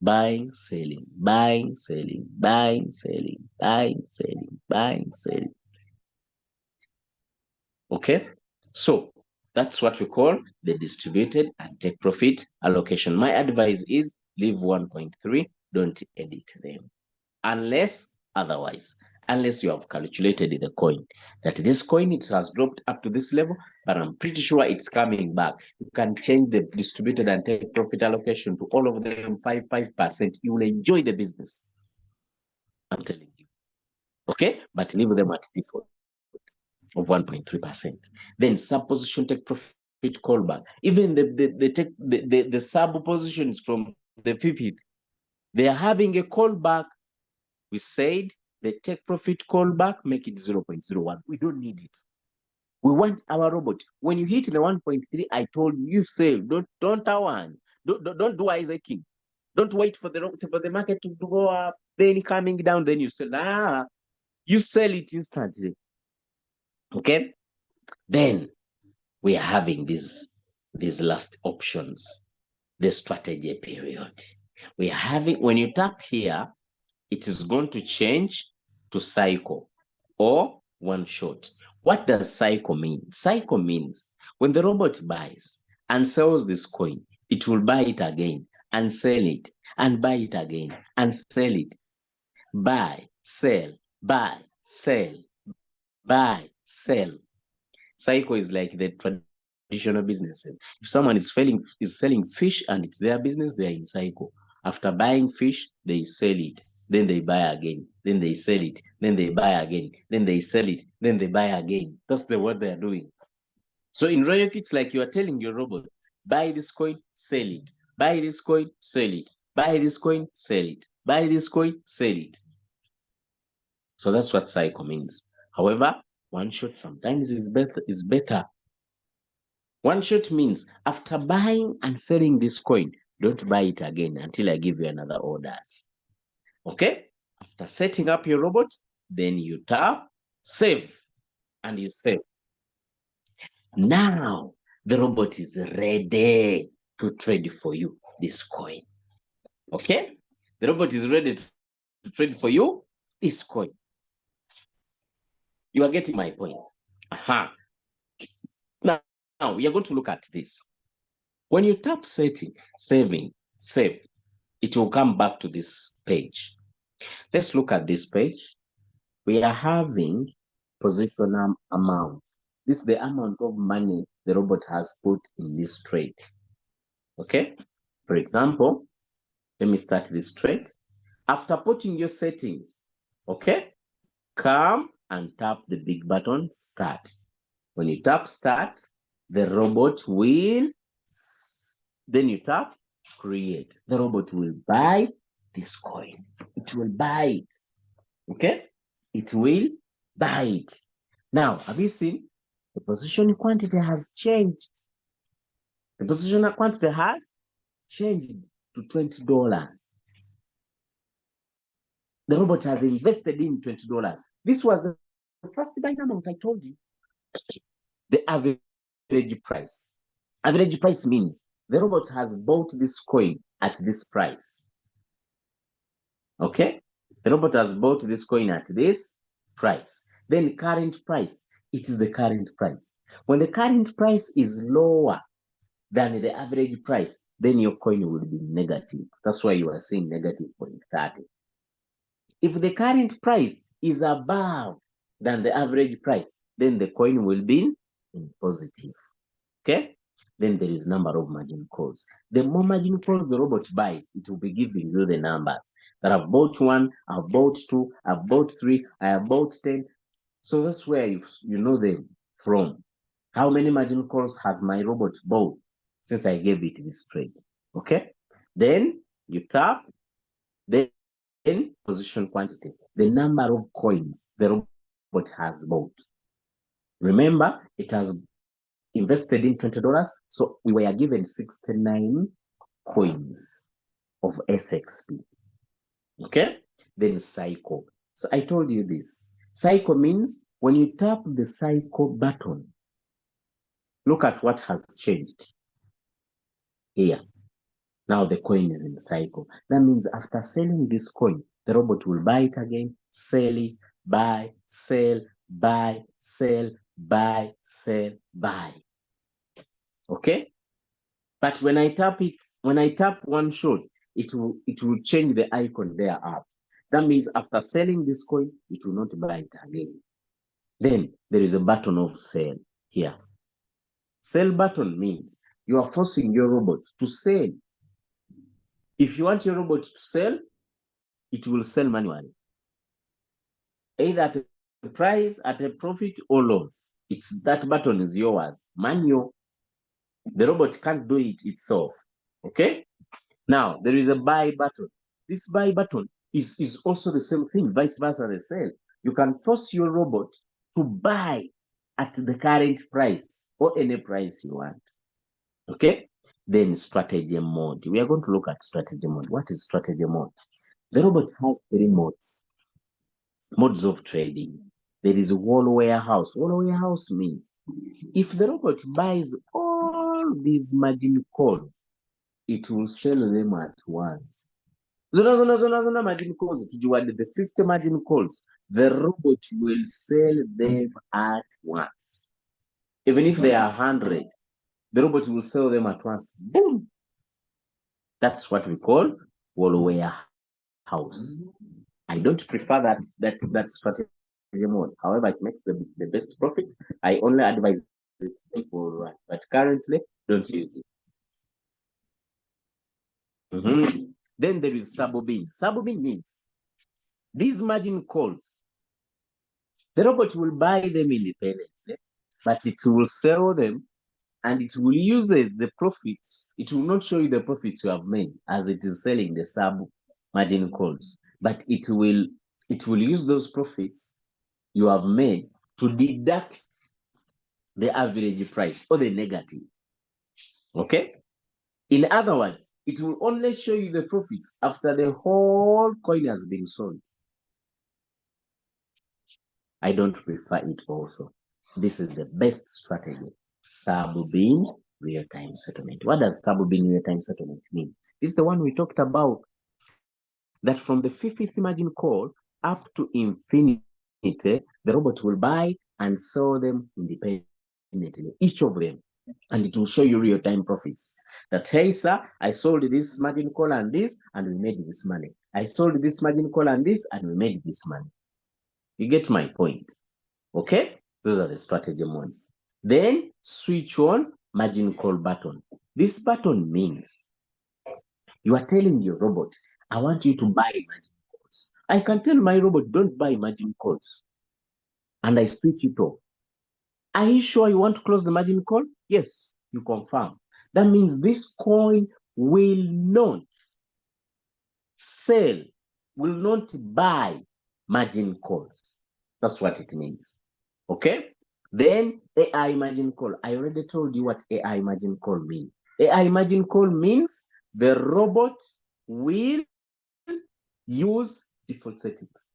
Buying, selling, buying, selling, buying, selling, buying, selling, buying, selling. Okay, so that's what we call the distributed and take profit allocation. My advice is leave 1.3, don't edit them. Unless otherwise, unless you have calculated the coin, that this coin, it has dropped up to this level, but I'm pretty sure it's coming back. You can change the distributed and take profit allocation to all of them 5%. You will enjoy the business. I'm telling you. Okay, but leave them at default of 1.3%. Then sub position take profit callback. Even the sub positions from the 50th, they are having a callback. We said the take profit callback, make it 0.01. We don't need it. We want our robot. When you hit the 1.3, I told you, you sell. Don't do Isaac King. Don't wait for the market to go up, then coming down, then you sell. You sell it instantly. Okay? Then we are having these last options, the strategy period. We are having, when you tap here, it is going to change to cycle or one shot. What does cycle mean? Cycle means when the robot buys and sells this coin, it will buy it again and sell it and buy it again and sell it. Buy, sell, buy, sell, buy, sell. Cycle is like the traditional businesses. If someone is selling fish and it's their business, they are in cycle. After buying fish, they sell it. Then they buy again. Then they sell it. Then they buy again. Then they sell it. Then they buy again. That's what they are doing. So in Royal, it's like you are telling your robot, buy this coin, sell it. Buy this coin, sell it. Buy this coin, sell it. Buy this coin, sell it. So that's what cycle means. However, one shot sometimes is better. One shot means after buying and selling this coin, don't buy it again until I give you another orders. Okay? After setting up your robot, then you tap save and you save. Now the robot is ready to trade for you this coin. Okay? The robot is ready to trade for you this coin. You are getting my point. Now we are going to look at this. When you tap saving, save, it will come back to this page. Let's look at this page. We are having position amount. This is the amount of money the robot has put in this trade. Okay? For example, let me start this trade. After putting your settings, okay, come and tap the big button, start. When you tap start, the robot will, then you tap create. The robot will buy this coin. It will buy it. Okay? It will buy it. Now, have you seen? The position quantity has changed. The position quantity has changed to $20. The robot has invested in $20. This was the first buying amount I told you. The average price. Average price means the robot has bought this coin at this price. Okay? The robot has bought this coin at this price. Then current price, it is the current price. When the current price is lower than the average price, then your coin will be negative. That's why you are seeing negative 0.30. If the current price is above than the average price, then the coin will be in positive. Okay? Then there is number of margin calls. The more margin calls the robot buys, it will be giving you the numbers that I've bought 1, I've bought 2, I've bought 3, I have bought 10. So that's where you know them from. How many margin calls has my robot bought since I gave it this trade? Okay? Then you tap, then position quantity, the number of coins the robot has bought. Remember, it has invested in $20, so we were given 69 coins of SXP. Okay? Then cycle. So I told you this. Cycle means when you tap the cycle button, look at what has changed here. Now the coin is in cycle. That means after selling this coin, the robot will buy it again, sell it, buy, sell, buy, sell, buy, sell, buy. Okay? But when I tap it, when I tap one shot, it will change the icon there up. That means after selling this coin, it will not buy it again. Then there is a button of sell here. Sell button means you are forcing your robot to sell. If you want your robot to sell, it will sell manually. Either at a price, at a profit, or loss. That button is yours. Manual. The robot can't do it itself. Okay? Now, there is a buy button. This buy button is also the same thing, vice versa the sell. You can force your robot to buy at the current price or any price you want. Okay? Then strategy mode. We are going to look at strategy mode. What is strategy mode? The robot has 3 modes of trading. There is a wall warehouse. Wall warehouse means if the robot buys all these margin calls, it will sell them at once. Zona margin calls. The 50 margin calls, the robot will sell them at once. Even if they are 100, the robot will sell them at once. Boom! That's what we call wall warehouse. I don't prefer that strategy mode. However, it makes the best profit. I only advise it people run, but currently don't use it. Then there is sub-bin. Sub-bin means these margin calls, the robot will buy them independently, but it will sell them and it will use the profits. It will not show you the profits you have made as it is selling the sub margin calls, but it will use those profits you have made to deduct the average price or the negative. Okay? In other words, it will only show you the profits after the whole coin has been sold. I don't prefer it also. This is the best strategy. Sub-bin real-time settlement. What does sub-bin real-time settlement mean? This is the one we talked about. That from the 50th margin call up to infinity, the robot will buy and sell them independently, each of them. And it will show you real-time profits. That, hey, sir, I sold this margin call and this, and we made this money. I sold this margin call and this, and we made this money. You get my point. Okay? Those are the strategy modes. Then switch on margin call button. This button means you are telling your robot, I want you to buy margin calls. I can tell my robot, don't buy margin calls. And I switch it off. Are you sure you want to close the margin call? Yes, you confirm. That means this coin will not sell, will not buy margin calls. That's what it means. Okay? Then AI margin call. I already told you what AI margin call means. AI margin call means the robot will use default settings.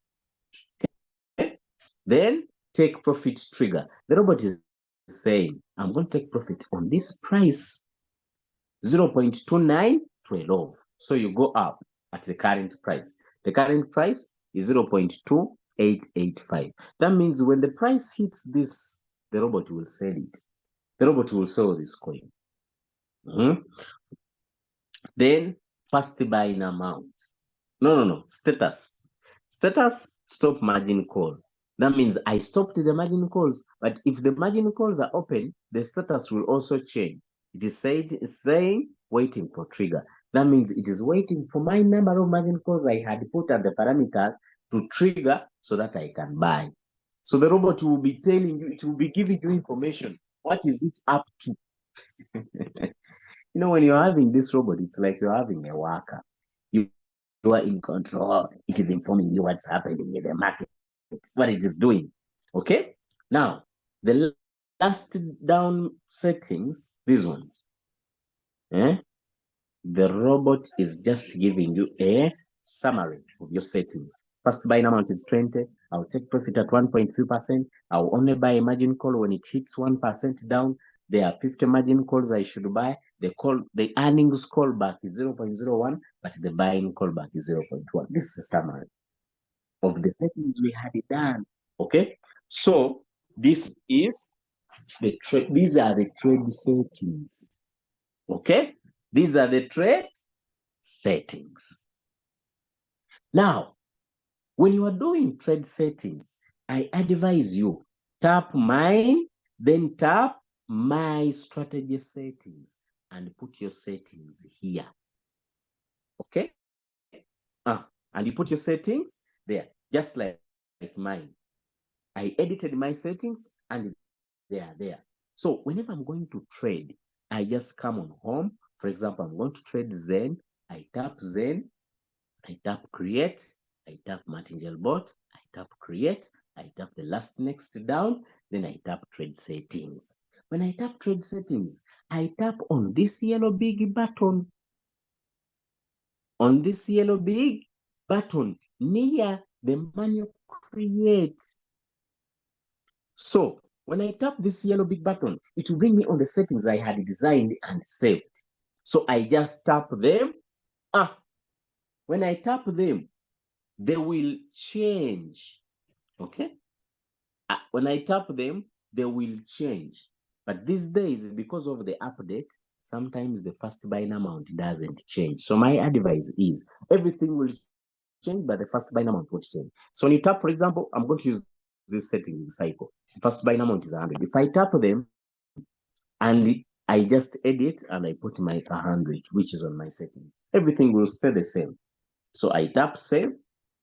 Okay? Then take profit trigger. The robot is saying, I'm going to take profit on this price, 0.2912. So you go up at the current price. The current price is 0.2885. That means when the price hits this, the robot will sell it. The robot will sell this coin. Then first buying amount. No. Status. Status, stop margin call. That means I stopped the margin calls, but if the margin calls are open, the status will also change. It is saying waiting for trigger. That means it is waiting for my number of margin calls I had put at the parameters to trigger so that I can buy. So the robot will be telling you, it will be giving you information. What is it up to? When you're having this robot, it's like you're having a worker. You are in control. It is informing you what's happening in the market, what it is doing. Okay? Now, the last down settings, these ones. The robot is just giving you a summary of your settings. First buying amount is 20. I'll take profit at 1.3%. I'll only buy a margin call when it hits 1% down. There are 50 margin calls I should buy. The earnings callback is 0.01, but the buying callback is 0.1. This is a summary of the settings we had done. Okay, so this is the trade. These are the trade settings. Okay, these are the trade settings. Now, when you are doing trade settings, I advise you tap mine, then tap my strategy settings and put your settings here. Okay? And you put your settings there, just like mine. I edited my settings and they are there. So whenever I'm going to trade, I just come on home. For example, I'm going to trade Zen. I tap Zen. I tap create. I tap Martingale bot. I tap create. I tap the last next down. Then I tap trade settings. When I tap trade settings, I tap on this yellow big button. On this yellow big button near the manual create. So when I tap this yellow big button, it will bring me on the settings I had designed and saved. So I just tap them. When I tap them, they will change. Okay? When I tap them, they will change. But these days, because of the update, sometimes the first buying amount doesn't change. So my advice is everything will change, but the first buying amount won't change. So when you tap, for example, I'm going to use this setting cycle. The first buying amount is 100. If I tap them and I just edit and I put my 100, which is on my settings, everything will stay the same. So I tap save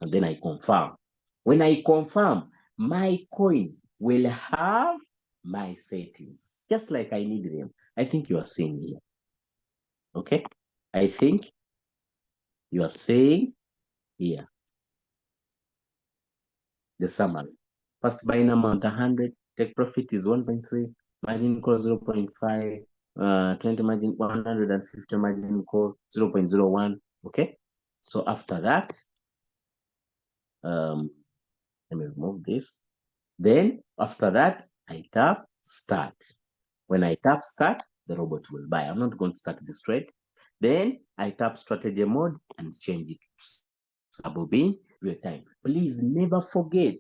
and then I confirm. When I confirm, my coin will have my settings, just like I need them. I think you are seeing here. Okay? I think you are saying here the summary. First buying amount 100, take profit is 1.3, margin call 0.5, 20 margin 150, margin call 0.01. Okay? So after that, let me remove this. Then after that, I tap start. When I tap start, the robot will buy. I'm not going to start this trade. Then I tap strategy mode and change it to Sabobin real time. Please never forget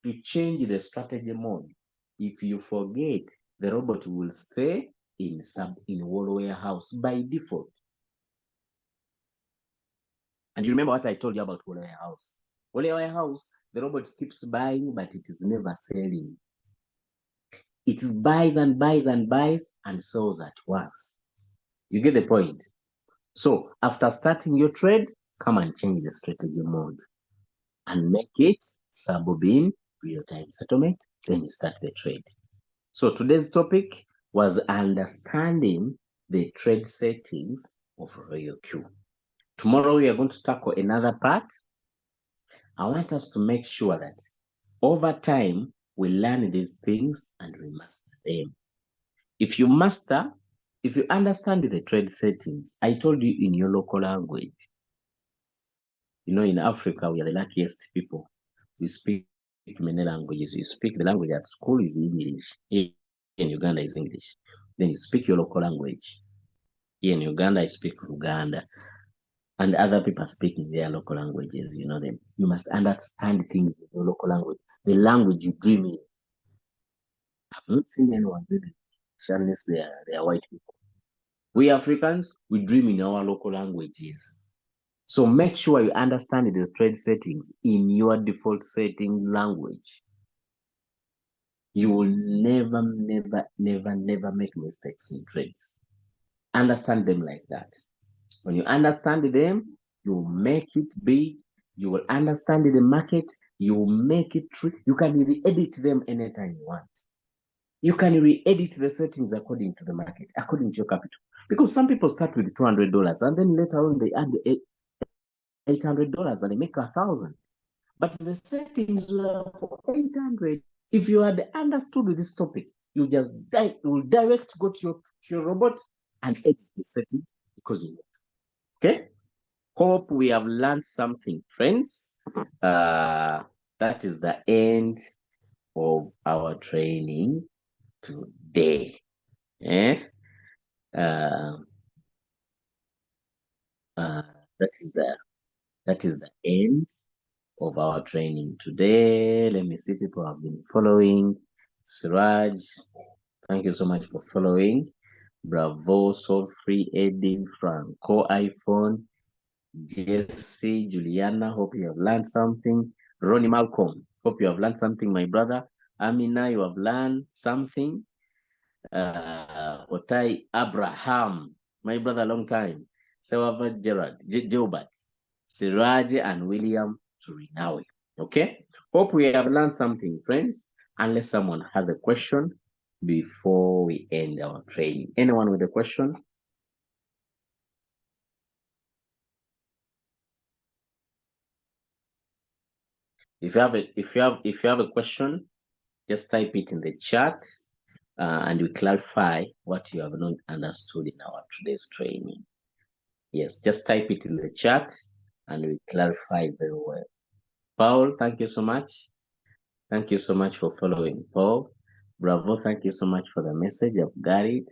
to change the strategy mode. If you forget, the robot will stay in wall warehouse by default. And you remember what I told you about wall warehouse? Wall warehouse, the robot keeps buying, but it is never selling. It buys and buys and buys and sells at once. You get the point? So after starting your trade, come and change the strategy mode and make it Sabobin real-time settlement. Then you start the trade. So today's topic was understanding the trade settings of RoyalQ. Tomorrow we are going to tackle another part. I want us to make sure that over time we learn these things and we master them. If you understand the trade settings, I told you in your local language. You know, in Africa, we are the luckiest people. We speak many languages. You speak the language at school is English. Here in Uganda is English. Then you speak your local language. Here in Uganda, I speak Uganda. And other people are speaking their local languages. You know them. You must understand things in your local language. The language you dream in. I've not seen anyone dream in unless they are white people. We Africans, we dream in our local languages. So make sure you understand the trade settings in your default setting language. You will never make mistakes in trades. Understand them like that. When you understand them, you will make it big. You will understand the market. You will make it true. You can re-edit them anytime you want. You can re-edit the settings according to the market, according to your capital. Because some people start with $200 and then later on they add $800 and they make 1,000. But the settings were for 800. If you had understood this topic, you just will direct go to your robot and edit the settings because you want. Okay? Hope we have learned something, friends. That is the end of our training today. Eh? That is the end of our training today. Let me see, people have been following. Suraj, thank you so much for following. Bravo, so free Eddie, Franco, iPhone, Jesse, Juliana, hope you have learned something. Ronnie Malcolm, hope you have learned something, my brother. Amina, you have learned something. Otai Abraham, my brother, long time. Sewava Gerard, Gilbert, Siraj, and William Turinawi. Okay? Hope we have learned something, friends. Unless someone has a question before we end our training. Anyone with a question? If you have a question, just type it in the chat. and we clarify what you have not understood in our today's training. Yes, just type it in the chat and we clarify very well. Paul, thank you so much. Thank you so much for following. Paul, bravo, thank you so much for the message. I've got it.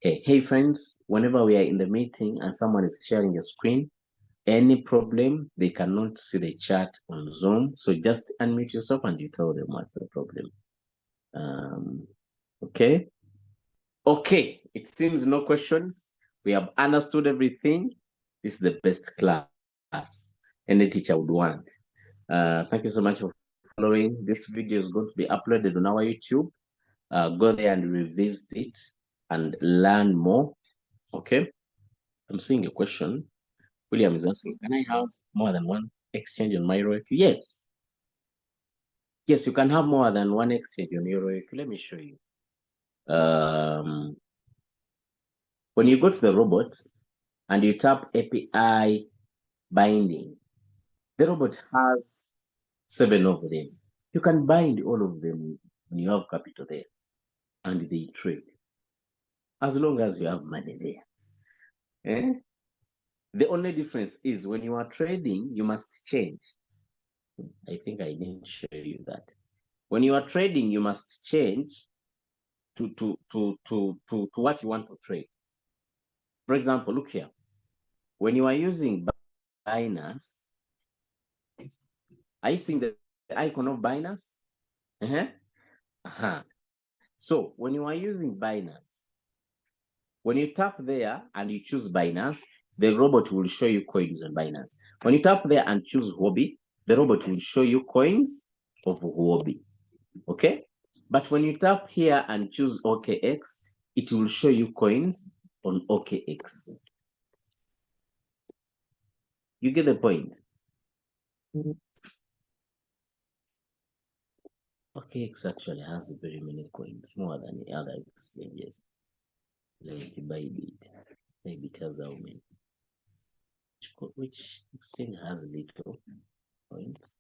Hey friends, whenever we are in the meeting and someone is sharing your screen, any problem, they cannot see the chat on Zoom. So just unmute yourself and you tell them what's the problem. Okay. Okay, it seems no questions. We have understood everything. This is the best class any teacher would want. Thank you so much for following. This video is going to be uploaded on our YouTube. Go there and revisit it and learn more. Okay. I'm seeing a question. William is asking, can I have more than one exchange on my ROIQ? Yes. Yes, you can have more than one exchange on your ROIQ. Let me show you. When you go to the robot and you tap API binding, the robot has 7 of them. You can bind all of them when you have capital there and they trade as long as you have money there. Eh? The only difference is when you are trading, you must change. I think I didn't show you that. When you are trading, you must change to what you want to trade. For example, look here. When you are using Binance, are you seeing the icon of Binance? So when you are using Binance, when you tap there and you choose Binance, the robot will show you coins on Binance. When you tap there and choose Huobi, the robot will show you coins of Huobi. Okay? But when you tap here and choose OKX, it will show you coins on OKX. You get the point? OKX actually has very many coins, more than the other exchanges. Like Bybit. Bybit has how many? Which exchange has little coins?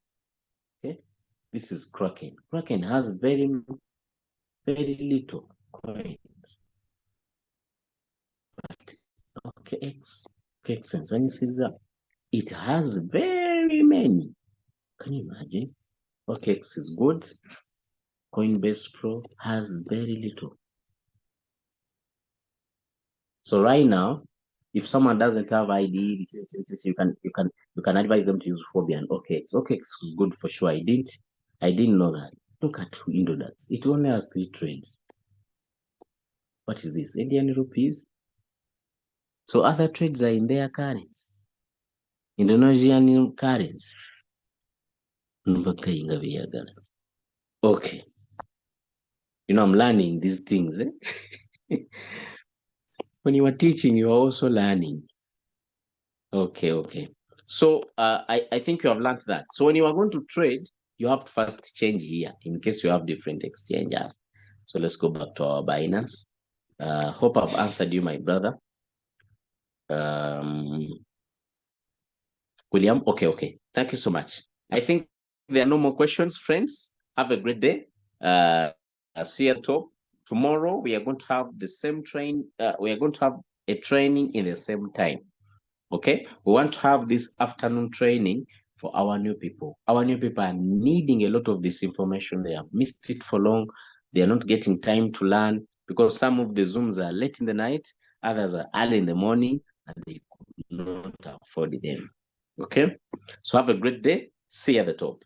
Okay, this is Kraken. Kraken has very little coins. But OKX, and you see that it has very many. Can you imagine? OKX is good. Coinbase Pro has very little. So right now, if someone doesn't have ID, you can advise them to use Phobia and OKX. OKX is good for sure. I didn't know that. Look at Indodax. It only has 3 trades. What is this? Indian rupees. So other trades are in their currency. Indonesian currency. Okay. You know, I'm learning these things. When you are teaching, you are also learning. Okay. So I think you have learned that. So when you are going to trade, you have to first change here in case you have different exchanges. So let's go back to our Binance. Hope I've answered you, my brother. William, okay. Thank you so much. I think there are no more questions, friends. Have a great day. See you at top. Tomorrow we are going to have the same we are going to have a training in the same time. Okay, we want to have this afternoon training for our new people. Our new people are needing a lot of this information. They have missed it for long. They are not getting time to learn because some of the Zooms are late in the night, others are early in the morning, and they could not afford them. Okay, so have a great day. See you at the top.